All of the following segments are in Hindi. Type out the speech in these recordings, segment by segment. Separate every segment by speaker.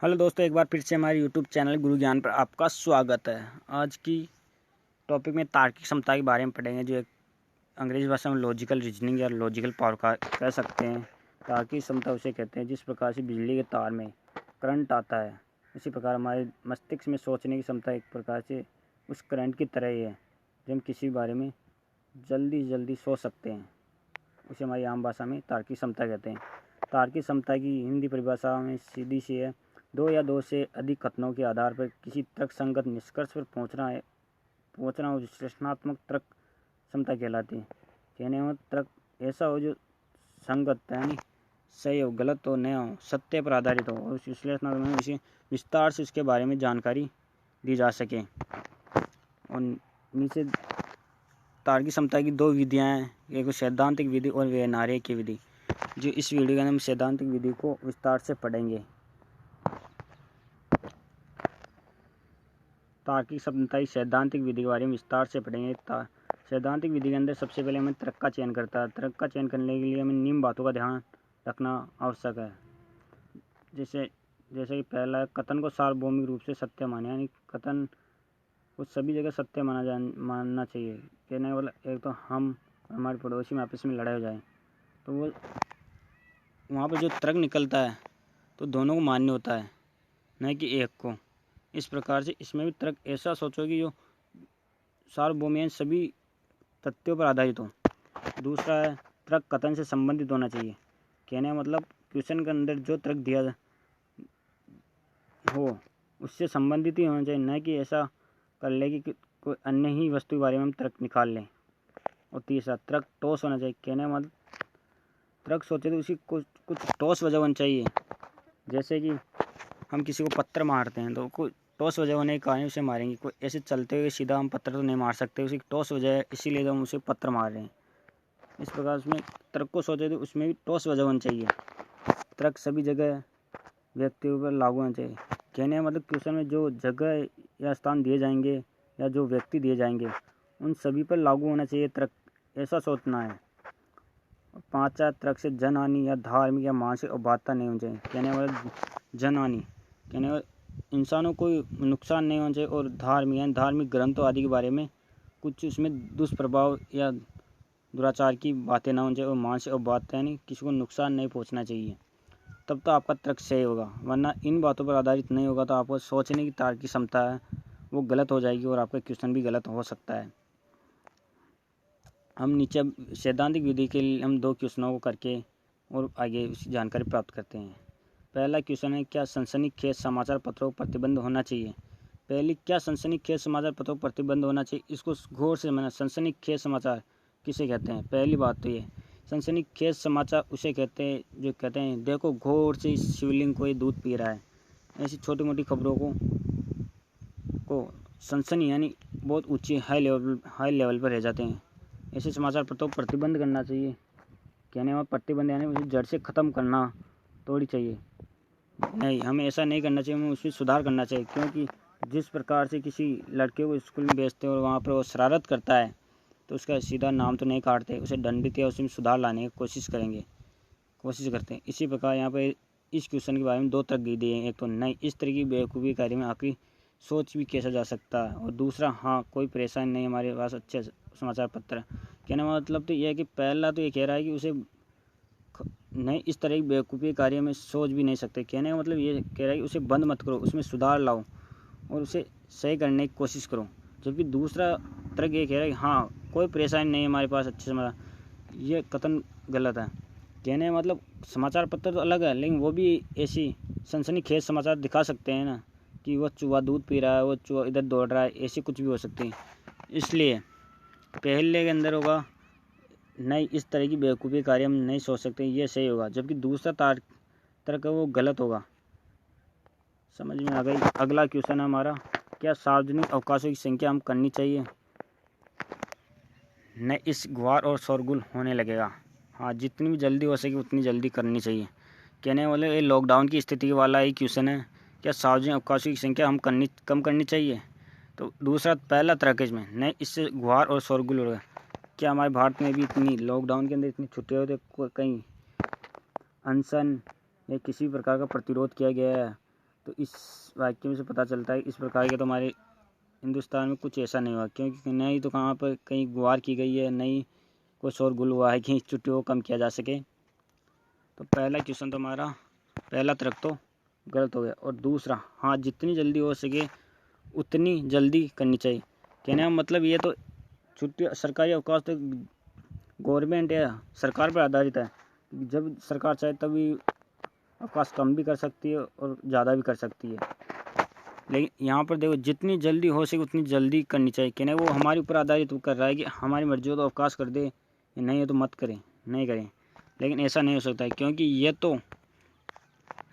Speaker 1: हेलो दोस्तों, एक बार फिर से हमारे यूट्यूब चैनल गुरु ज्ञान पर आपका स्वागत है। आज की टॉपिक में तार्किक क्षमता के बारे में पढ़ेंगे, जो एक अंग्रेजी भाषा में लॉजिकल रीजनिंग या लॉजिकल पावर का कह सकते हैं। तार्किक क्षमता उसे कहते हैं जिस प्रकार से बिजली के तार में करंट आता है, इसी प्रकार हमारे मस्तिष्क में सोचने की क्षमता एक प्रकार से उस करंट की तरह ही है, जो हम किसी बारे में जल्दी सोच सकते हैं। उसे हमारी आम भाषा में तार्किक क्षमता कहते हैं। तार्किक क्षमता की हिंदी परिभाषा में सीधी सी है: दो या दो से अधिक कथनों के आधार पर किसी तर्कसंगत निष्कर्ष पर पहुंचना और विश्लेषणात्मक तर्क क्षमता कहलाती है। कहने में तर्क ऐसा हो जो संगत यानी सही हो, गलत हो, नया हो, सत्य पर आधारित हो, और उस विश्लेषणात्मक में इसे विस्तार से उसके बारे में जानकारी दी जा सके। और नीचे तार्किक क्षमता की दो विधियाँ हैं, एक सैद्धांतिक विधि और व्यवहारिक की विधि। जो इस वीडियो के अंदर हम सैद्धांतिक विधि को विस्तार से पढ़ेंगे। तार्किक क्षमता की सैद्धांतिक विधि के बारे में विस्तार से पढ़ेंगे। सैद्धांतिक विधि के अंदर सबसे पहले हमें तर्क का चयन करता है। तर्क का चयन करने के लिए हमें निम्न बातों का ध्यान रखना आवश्यक है। जैसे कि पहला, कथन को सार्वभौमिक रूप से सत्य माने, यानी कथन को सभी जगह सत्य मानना चाहिए। कहने वाला एक तो हम हमारे पड़ोसी में आपस में लड़ाई हो जाए तो वो वहाँ पर जो तर्क निकलता है तो दोनों को मान्य होता है, न कि एक को। इस प्रकार से इसमें भी तर्क ऐसा सोचो कि जो सार्वभौमिक सभी तथ्यों पर आधारित हो। दूसरा है, तर्क कथन से संबंधित होना चाहिए। कहने का मतलब क्वेश्चन के अंदर जो तर्क दिया हो उससे संबंधित ही होना चाहिए, न कि ऐसा कर ले कि कोई अन्य ही वस्तु के बारे में हम तर्क निकाल लें। और तीसरा, तर्क ठोस होना चाहिए। कहने का मतलब तर्क सोचे तो उसी कुछ ठोस वजह होनी चाहिए। जैसे कि हम किसी को पत्थर मारते हैं तो कोई ठोस वजह होने के कारण उसे मारेंगे। कोई ऐसे चलते हुए सीधा हम पत्थर तो नहीं मार सकते, उसी ठोस वजह है, इसीलिए हम उसे पत्थर मार रहे हैं। इस प्रकार उसमें तर्क को सोचे तो उसमें भी ठोस वजह होनी चाहिए। तर्क सभी जगह व्यक्तियों पर लागू होना चाहिए। कहने का मतलब क्वेश्चन में जो जगह या स्थान दिए जाएंगे या जो व्यक्ति दिए जाएंगे उन सभी पर लागू होना चाहिए तर्क, ऐसा सोचना है। पाँचवा, तर्क से जनहानि या धार्मिक या मानसिक अबाध्यता नहीं होनी चाहिए। कहने का मतलब जनहानि कहने का इंसानों को नुकसान नहीं होना चाहिए, और धार्मिक ग्रंथों आदि के बारे में कुछ उसमें दुष्प्रभाव या दुराचार की बातें ना होनी चाहिए, और मानसिक अबाध्यता यानी किसी को नुकसान नहीं पहुंचना चाहिए। तब तो आपका तर्क सही होगा, वरना इन बातों पर आधारित नहीं होगा तो आपको सोचने की तार्किक क्षमता है वो गलत हो जाएगी और आपका क्वेश्चन भी गलत हो सकता है। हम नीचे सैद्धांतिक विधि के लिए हम दो क्वेश्चनों को करके और आगे उसकी जानकारी प्राप्त करते हैं। पहला क्वेश्चन है, क्या सनसनीखेज समाचार पत्रों पर प्रतिबंध होना चाहिए? क्या सनसनीखेज समाचार पत्रों पर प्रतिबंध होना चाहिए, इसको गौर से समझना। सनसनीखेज समाचार किसे कहते हैं? पहली बात तो ये, सनसनीखेज समाचार उसे कहते हैं जो कहते हैं देखो घोर से शिवलिंग कोई दूध पी रहा है। ऐसी छोटी मोटी खबरों को सनसनी यानी बहुत ऊंची हाई लेवल पर रह जाते हैं। ऐसे समाचार पत्रों पर प्रतिबंध करना चाहिए। कहने में प्रतिबंध यानी उसे जड़ से ख़त्म करना थोड़ी चाहिए। नहीं, हमें ऐसा नहीं करना चाहिए, हमें उसमें सुधार करना चाहिए। क्योंकि जिस प्रकार से किसी लड़के को स्कूल में भेजते हैं और वहाँ पर वो शरारत करता है तो उसका सीधा नाम तो नहीं काटते, उसे दंडित या उसमें सुधार लाने की कोशिश करते हैं। इसी प्रकार यहाँ पर इस क्वेश्चन के बारे में दो तर्क दिए हैं। एक तो नहीं, इस तरह की बेवकूफ़ी कार्य में आखिर सोच भी कैसा जा सकता है, और दूसरा, हाँ कोई परेशानी नहीं, हमारे पास अच्छे समाचार पत्र। कहने का मतलब तो यह है कि पहला तो ये कह रहा है कि उसे नहीं, इस तरह की बेवकूफ़ी कार्य में सोच भी नहीं सकते। कहने का मतलब ये कह रहा है कि उसे बंद मत करो, उसमें सुधार लाओ और उसे सही करने की कोशिश करो। जबकि दूसरा तर्क ये कह रहा है कि हाँ कोई परेशानी नहीं, हमारे पास अच्छे समाचार। ये कथन गलत है। कहने का मतलब समाचार पत्र तो अलग है, लेकिन वो भी ऐसी सनसनीखेज समाचार दिखा सकते हैं ना, कि वो चूहा दूध पी रहा है, वो चूहा इधर दौड़ रहा है, ऐसी कुछ भी हो सकती है। इसलिए पहले के अंदर होगा नहीं, इस तरह की बेवकूफ़ी कार्य हम नहीं सोच सकते, ये सही होगा। जबकि दूसरा तर्क है वो गलत होगा। समझ में आ गई? अगला क्वेश्चन है हमारा, क्या सार्वजनिक अवकाशों की संख्या हम करनी चाहिए? नहीं, इस गुहार और शोरगुल होने लगेगा। हाँ, जितनी भी जल्दी हो सके उतनी जल्दी करनी चाहिए। कहने वाले ये लॉकडाउन की स्थिति वाला ही क्वेश्चन है, क्या सार्वजनिक अवकाशों की संख्या हम कम करनी चाहिए? तो दूसरा, पहला तर्क इसमें नहीं, इससे गुहार और शोरगुल होगा। क्या हमारे भारत में भी इतनी लॉकडाउन के अंदर इतनी छुट्टियाँ होती, कहीं अनशन या किसी प्रकार का प्रतिरोध किया गया है? तो इस वाक्य में से पता चलता है इस प्रकार के तो हमारे हिंदुस्तान में कुछ ऐसा नहीं हुआ, क्योंकि न ही तो कहाँ पर कहीं गुहार की गई है, न ही कोई शोरगुल हुआ है कि छुट्टियों को कम किया जा सके। तो पहला क्वेश्चन तो हमारा पहला तर्क तो गलत हो गया। और दूसरा, हाँ जितनी जल्दी हो सके उतनी जल्दी करनी चाहिए। कहने का मतलब ये तो छुट्टी सरकारी अवकाश तो गवर्नमेंट या सरकार पर आधारित है। जब सरकार चाहे तभी अवकाश कम भी कर सकती है और ज़्यादा भी कर सकती है। लेकिन यहाँ पर देखो जितनी जल्दी हो सके उतनी जल्दी करनी चाहिए। कहने वो हमारे ऊपर आधारित कर रहा है कि हमारी मर्जी हो तो अवकाश कर दे, नहीं है तो मत करें, नहीं करें। लेकिन ऐसा नहीं हो सकता है, क्योंकि ये तो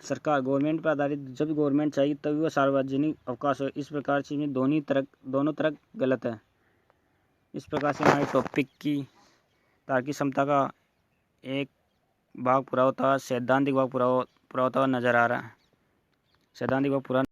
Speaker 1: सरकार गवर्नमेंट पर आधारित, जब गवर्नमेंट चाहिए तभी वो सार्वजनिक अवकाश हो। इस प्रकार से दोनों तरह गलत है। इस प्रकार से हमारे टॉपिक की तार्किक क्षमता का एक भाग पूरा होता है, सैद्धांतिक भाग पूरा होता हुआ नज़र आ रहा है। सैद्धांतिक भाग पूरा